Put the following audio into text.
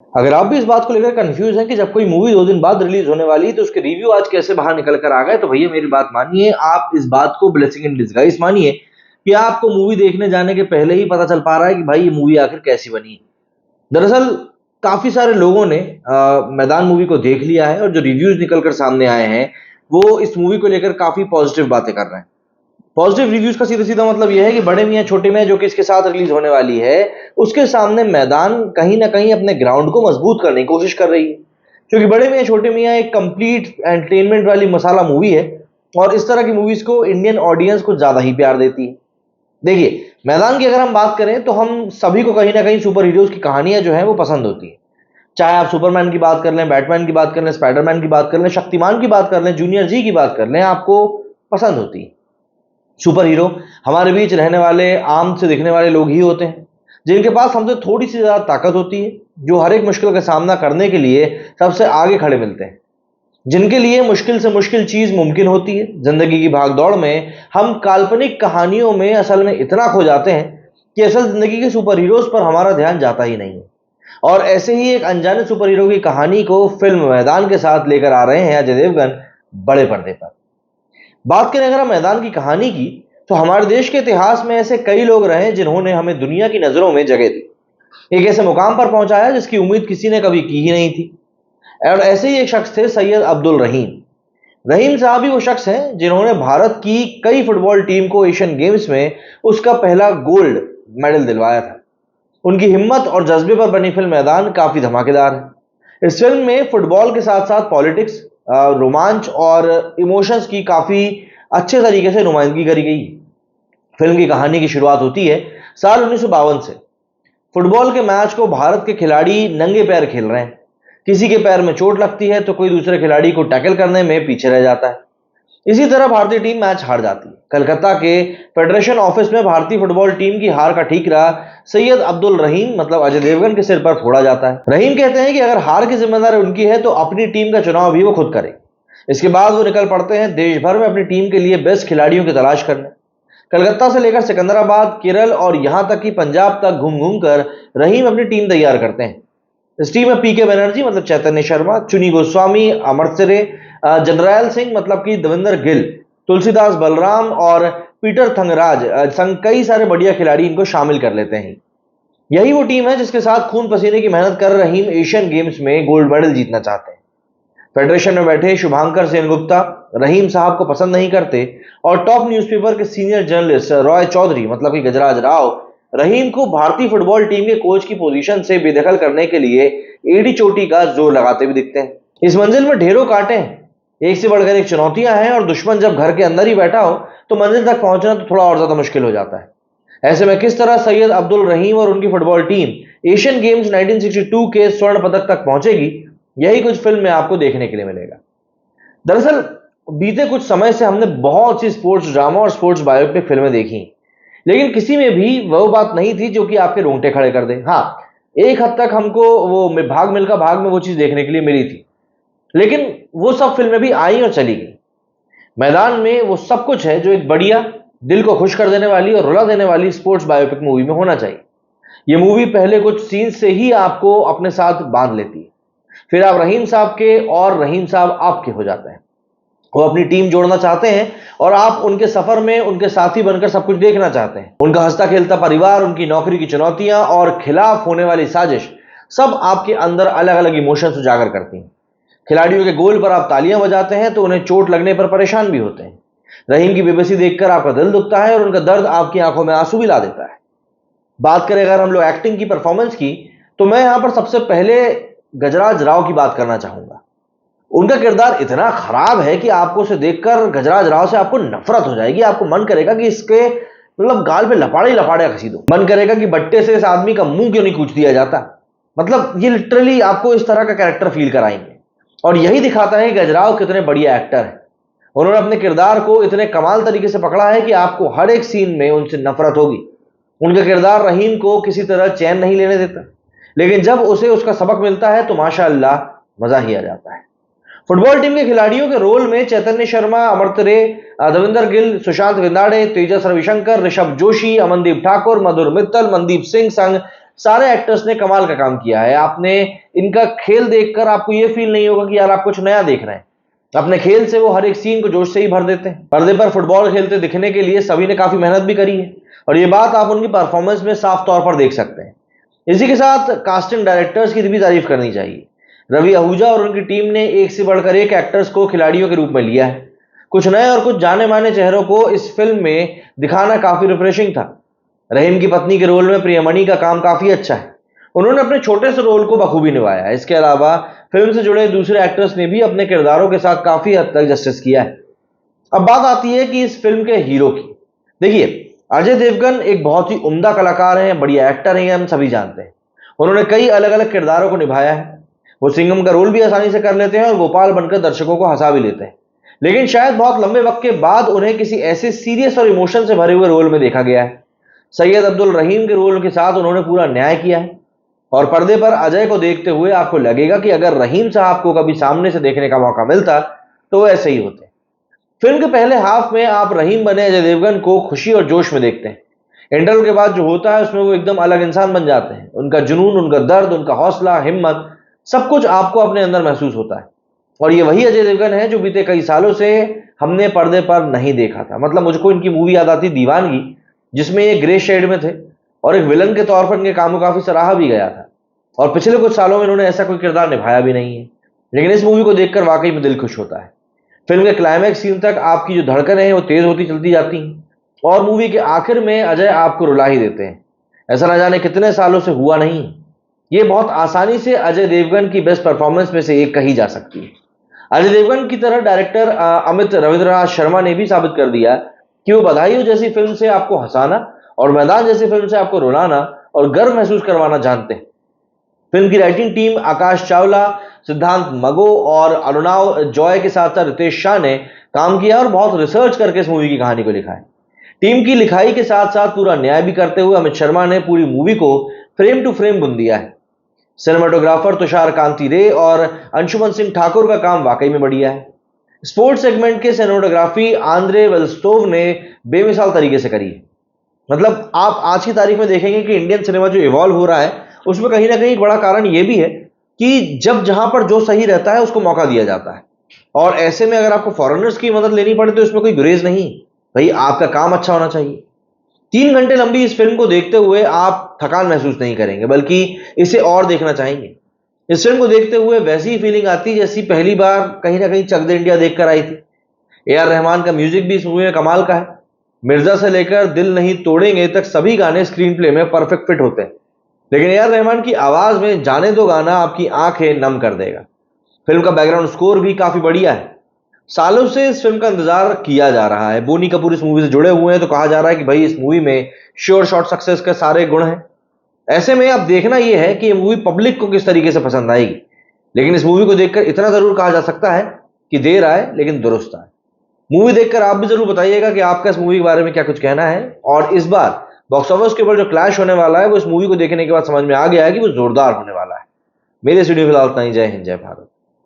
अगर आप भी इस बात को लेकर कंफ्यूज हैं कि जब कोई मूवी 2 दिन बाद रिलीज होने वाली है तो उसके रिव्यू आज कैसे बाहर निकल कर आ गए, तो भैया मेरी बात मानिए, आप इस बात को ब्लेसिंग इन डिस्गाइज मानिए कि आपको मूवी देखने जाने के पहले ही पता चल पा रहा है कि भाई ये मूवी आखिर कैसी बनी है। दरअसल काफी सारे लोगों ने मैदान मूवी को देख लिया है और जो रिव्यूज निकल कर सामने आए हैं वो इस मूवी को लेकर काफी पॉजिटिव बातें कर रहे हैं। पॉजिटिव रिव्यूज का सीधा सीधा मतलब यह है कि बड़े मियां छोटे मियां जो कि इसके साथ रिलीज होने वाली है, उसके सामने मैदान कहीं ना कहीं अपने ग्राउंड को मजबूत करने की कोशिश कर रही है। क्योंकि बड़े मियां छोटे मियां एक कंप्लीट एंटरटेनमेंट वाली मसाला मूवी है और इस तरह की मूवीज को इंडियन ऑडियंस को ज्यादा ही प्यार देती है। देखिए, मैदान की अगर हम बात करें तो हम सभी को कहीं ना कहीं सुपर हीरोज की कहानियां जो है वो पसंद होती है। चाहे आप सुपरमैन की बात कर लें, बैटमैन की बात कर लें, स्पाइडरमैन की बात कर लें, शक्तिमान की बात कर लें, जूनियर जी की बात कर लें, आपको पसंद होती है। सुपर हीरो हमारे बीच रहने वाले आम से दिखने वाले लोग ही होते हैं, जिनके पास हमसे थोड़ी सी ज्यादा ताकत होती है, जो हर एक मुश्किल का सामना करने के लिए सबसे आगे खड़े मिलते हैं, जिनके लिए मुश्किल से मुश्किल चीज मुमकिन होती है। जिंदगी की भागदौड़ में हम काल्पनिक कहानियों में असल में इतना खो जाते हैं कि असल जिंदगी के सुपर हीरोज पर हमारा ध्यान जाता ही नहीं है। और ऐसे ही एक अनजाने सुपर हीरो की कहानी को फिल्म मैदान के साथ लेकर आ रहे हैं अजय देवगन बड़े पर्दे पर। बात करें अगर हम मैदान की कहानी की, तो हमारे देश के इतिहास में ऐसे कई लोग रहे जिन्होंने हमें दुनिया की नजरों में जगह दी, एक ऐसे मुकाम पर पहुंचाया जिसकी उम्मीद किसी ने कभी की ही नहीं थी। और ऐसे ही एक शख्स थे सैयद अब्दुल रहीम। रहीम साहब ही वो शख्स हैं जिन्होंने भारत की कई फुटबॉल टीम को एशियन गेम्स में उसका पहला गोल्ड मेडल दिलवाया था। उनकी हिम्मत और जज्बे पर बनी फिल्म मैदान काफी धमाकेदार है। इस फिल्म में फुटबॉल के साथ साथ पॉलिटिक्स, रोमांच और इमोशंस की काफी अच्छे तरीके से नुमाइंदगी करी गई। फिल्म की कहानी की शुरुआत होती है साल 1952 से। फुटबॉल के मैच को भारत के खिलाड़ी नंगे पैर खेल रहे हैं। किसी के पैर में चोट लगती है तो कोई दूसरे खिलाड़ी को टैकल करने में पीछे रह जाता है। इसी तरह भारतीय टीम मैच हार जाती है। कलकत्ता के फेडरेशन ऑफिस में भारतीय फुटबॉल टीम की हार का ठीकरा सैयद अब्दुल रहीम मतलब अजय देवगन के सिर पर फोड़ा जाता है। रहीम कहते हैं कि अगर हार की जिम्मेदारी उनकी है तो अपनी टीम का चुनाव भी वो खुद करें। इसके बाद वो निकल पड़ते हैं देश भर में अपनी टीम के लिए बेस्ट खिलाड़ियों की तलाश करने। कलकत्ता से लेकर सिकंदराबाद, केरल और यहां तक कि पंजाब तक घूम घूम कर रहीम अपनी टीम तैयार करते हैं। इस टीम में पीके बनर्जी मतलब चैतन्य शर्मा, चुनी गोस्वामी, अमरसरे, जनरैल सिंह मतलब कि दविंदर गिल, तुलसीदास बलराम और पीटर थंगराज संग कई सारे बढ़िया खिलाड़ी इनको शामिल कर लेते हैं। यही वो टीम है जिसके साथ खून पसीने की मेहनत कर रहीम एशियन गेम्स में गोल्ड मेडल जीतना चाहते हैं। फेडरेशन में बैठे शुभांकर सेनगुप्ता रहीम साहब को पसंद नहीं करते और टॉप न्यूज़पेपर के सीनियर जर्नलिस्ट रॉय चौधरी मतलब कि गजराज राव रहीम को भारतीय फुटबॉल टीम के कोच की पोजीशन से बेदखल करने के लिए एड़ी चोटी का जोर लगाते भी दिखते हैं। इस मंजिल में ढेरों कांटे हैं, एक से बढ़कर एक चुनौतियां हैं और दुश्मन जब घर के अंदर ही बैठा हो तो मंजिल तक पहुंचना तो थोड़ा और ज्यादा मुश्किल हो जाता है। ऐसे में किस तरह सैयद अब्दुल रहीम और उनकी फुटबॉल टीम एशियन गेम्स 1962 के स्वर्ण पदक तक पहुंचेगी, यही कुछ फिल्म में आपको देखने के लिए मिलेगा। दरअसल बीते कुछ समय से हमने बहुत सी स्पोर्ट्स ड्रामा और स्पोर्ट्स बायोपिक फिल्में देखी, लेकिन किसी में भी वो बात नहीं थी जो कि आपके रोंगटे खड़े कर दे। हाँ, एक हद तक हमको वो भाग मिल्खा भाग में वो चीज देखने के लिए मिली थी, लेकिन वो सब फिल्में भी आई और चली गई। मैदान में वो सब कुछ है जो एक बढ़िया, दिल को खुश कर देने वाली और रुला देने वाली स्पोर्ट्स बायोपिक मूवी में होना चाहिए। ये मूवी पहले कुछ सीन से ही आपको अपने साथ बांध लेती है, फिर आप रहीम साहब के और रहीम साहब आपके हो जाते हैं। वो अपनी टीम जोड़ना चाहते हैं और आप उनके सफर में उनके साथी बनकर सब कुछ देखना चाहते हैं। उनका हंसता खेलता परिवार, उनकी नौकरी की चुनौतियां और खिलाफ होने वाली साजिश सब आपके अंदर अलग अलग इमोशंस उजागर करती हैं। खिलाड़ियों के गोल पर आप तालियां बजाते हैं तो उन्हें चोट लगने पर परेशान भी होते हैं। रहीम की बेबसी देखकर आपका दिल दुखता है और उनका दर्द आपकी आंखों में आंसू भी ला देता है। बात करें अगर हम लोग एक्टिंग की, परफॉर्मेंस की, तो मैं यहां पर सबसे पहले गजराज राव की बात करना चाहूंगा। उनका किरदार इतना खराब है कि आपको उसे देखकर गजराज राव से आपको नफरत हो जाएगी। आपको मन करेगा कि इसके मतलब गाल पे लपाड़े लपाड़े घसी दो। मन करेगा कि बट्टे से इस आदमी का मुंह क्यों नहीं कूच दिया जाता। मतलब ये लिटरली आपको इस तरह का कैरेक्टर फील कराएंगे और यही दिखाता है कि गजराव कितने बढ़िया एक्टर हैं। उन्होंने अपने किरदार को इतने कमाल तरीके से पकड़ा है कि आपको हर एक सीन में उनसे नफरत होगी। उनका किरदार रहीम को किसी तरह चैन नहीं लेने देता, लेकिन जब उसे उसका सबक मिलता है तो माशाअल्लाह मजा ही आ जाता है। फुटबॉल टीम के खिलाड़ियों के रोल में चैतन्य शर्मा, अमरतरे, दविंदर गिल, सुशांत विंदाड़े, तेजस रविशंकर, ऋषभ जोशी, अमनदीप ठाकुर, मधुर मित्तल, मनदीप सिंह संग सारे एक्टर्स ने कमाल का काम किया है। आपने इनका खेल देखकर आपको ये फील नहीं होगा कि यार आप कुछ नया देख रहे हैं। अपने खेल से वो हर एक सीन को जोश से ही भर देते हैं। पर्दे पर फुटबॉल खेलते दिखने के लिए सभी ने काफी मेहनत भी करी है, और ये बात आप उनकी परफॉर्मेंस में साफ तौर पर देख सकते हैं। इसी के साथ कास्टिंग डायरेक्टर्स की भी तारीफ करनी चाहिए। रवि आहूजा और उनकी टीम ने एक से बढ़कर एक एक्टर्स को खिलाड़ियों के रूप में लिया है। कुछ नए और कुछ जाने माने चेहरों को इस फिल्म में दिखाना काफी रिफ्रेशिंग था। रहीम की पत्नी के रोल में प्रियमणि का काम काफी अच्छा है। उन्होंने अपने छोटे से रोल को बखूबी निभाया। इसके अलावा फिल्म से जुड़े दूसरे एक्टर्स ने भी अपने किरदारों के साथ काफी हद तक जस्टिस किया है। अब बात आती है कि इस फिल्म के हीरो की। देखिए, अजय देवगन एक बहुत ही उम्दा कलाकार हैं, बढ़िया एक्टर हैं, हम सभी जानते हैं। उन्होंने कई अलग अलग किरदारों को निभाया है। वो सिंघम का रोल भी आसानी से कर लेते हैं और गोपाल बनकर दर्शकों को हंसा भी लेते हैं। लेकिन शायद बहुत लंबे वक्त के बाद उन्हें किसी ऐसे सीरियस और इमोशन से भरे हुए रोल में देखा गया है। सैयद अब्दुल रहीम के रोल के साथ उन्होंने पूरा न्याय किया है, और पर्दे पर अजय को देखते हुए आपको लगेगा कि अगर रहीम साहब को कभी सामने से देखने का मौका मिलता तो वो ऐसे ही होते। फिल्म के पहले हाफ में आप रहीम बने अजय देवगन को खुशी और जोश में देखते हैं। इंटरवल के बाद जो होता है उसमें वो एकदम अलग इंसान बन जाते हैं। उनका जुनून, उनका दर्द, उनका हौसला, हिम्मत, सब कुछ आपको अपने अंदर महसूस होता है। और ये वही अजय देवगन है जो बीते कई सालों से हमने पर्दे पर नहीं देखा था। मतलब मुझको इनकी मूवी याद आती दीवानगी, जिसमें ये ग्रे शेड में थे और एक विलन के तौर पर इनके काम को काफी सराहा भी गया था। और पिछले कुछ सालों में इन्होंने ऐसा कोई किरदार निभाया भी नहीं है। लेकिन इस मूवी को देखकर वाकई में दिल खुश होता है। फिल्म के क्लाइमैक्स सीन तक आपकी जो धड़कनें हैं वो तेज होती चलती जाती हैं, और मूवी के आखिर में अजय आपको रुला ही देते हैं। ऐसा ना जाने कितने सालों से हुआ नहीं। ये बहुत आसानी से अजय देवगन की बेस्ट परफॉर्मेंस में से एक कही जा सकती है। अजय देवगन की तरह डायरेक्टर अमित रविंद्रनाथ शर्मा ने भी साबित कर दिया कि वो बधाइयों जैसी फिल्म से आपको हंसाना और मैदान जैसी फिल्म से आपको रुलाना और गर्व महसूस करवाना जानते हैं। फिल्म की राइटिंग टीम आकाश चावला, सिद्धांत मगो और अरुणाव जॉय के साथ साथ रितेश शाह ने काम किया और बहुत रिसर्च करके इस मूवी की कहानी को लिखा है। टीम की लिखाई के साथ साथ पूरा न्याय भी करते हुए अमित शर्मा ने पूरी मूवी को फ्रेम टू फ्रेम बुन दिया है। सिनेमाटोग्राफर तुषार कांति रे और अंशुमन सिंह ठाकुर का काम वाकई में बढ़िया है। स्पोर्ट्स सेगमेंट के सिनेमाटोग्राफी आंद्रे वेल्स्तोव ने बेमिसाल तरीके से करी है। मतलब आप आज की तारीख में देखेंगे कि इंडियन सिनेमा जो इवॉल्व हो रहा है उसमें कहीं ना कहीं एक बड़ा कारण यह भी है कि जब जहां पर जो सही रहता है उसको मौका दिया जाता है। और ऐसे में अगर आपको फॉरेनर्स की मदद लेनी पड़े तो इसमें कोई गुरेज नहीं भाई, आपका काम अच्छा होना चाहिए। 3 घंटे लंबी इस फिल्म को देखते हुए आप थकान महसूस नहीं करेंगे, बल्कि इसे और देखना चाहेंगे। इस फिल्म को देखते हुए वैसी ही फीलिंग आती जैसी पहली बार कहीं ना कहीं चक दे इंडिया देखकर आई थी। ए.आर. रहमान का म्यूजिक भी इस मूवी में कमाल का है। मिर्जा से लेकर दिल नहीं तोड़ेंगे तक सभी गाने स्क्रीन प्ले में परफेक्ट फिट होते हैं। लेकिन ए.आर. रहमान की आवाज में जाने दो गाना आपकी आंखें नम कर देगा। फिल्म का बैकग्राउंड स्कोर भी काफी बढ़िया है। सालों से इस फिल्म का इंतजार किया जा रहा है। बोनी कपूर इस मूवी से जुड़े हुए हैं तो कहा जा रहा है कि भाई इस मूवी में श्योर शॉट सक्सेस के सारे गुण हैं। ऐसे में अब देखना यह है कि ये मूवी पब्लिक को किस तरीके से पसंद आएगी। लेकिन इस मूवी को देखकर इतना जरूर कहा जा सकता है कि देर आए लेकिन दुरुस्त आए। मूवी देखकर आप भी जरूर बताइएगा कि आपका इस मूवी के बारे में क्या कुछ कहना है। और इस बार बॉक्स ऑफिस के ऊपर जो क्लैश होने वाला है वो इस मूवी को देखने के बाद समझ में आ गया है कि वो जोरदार होने वाला है। मेरे स्टूडियो फिलहाल इतना ही। जय हिंद, जय भारत।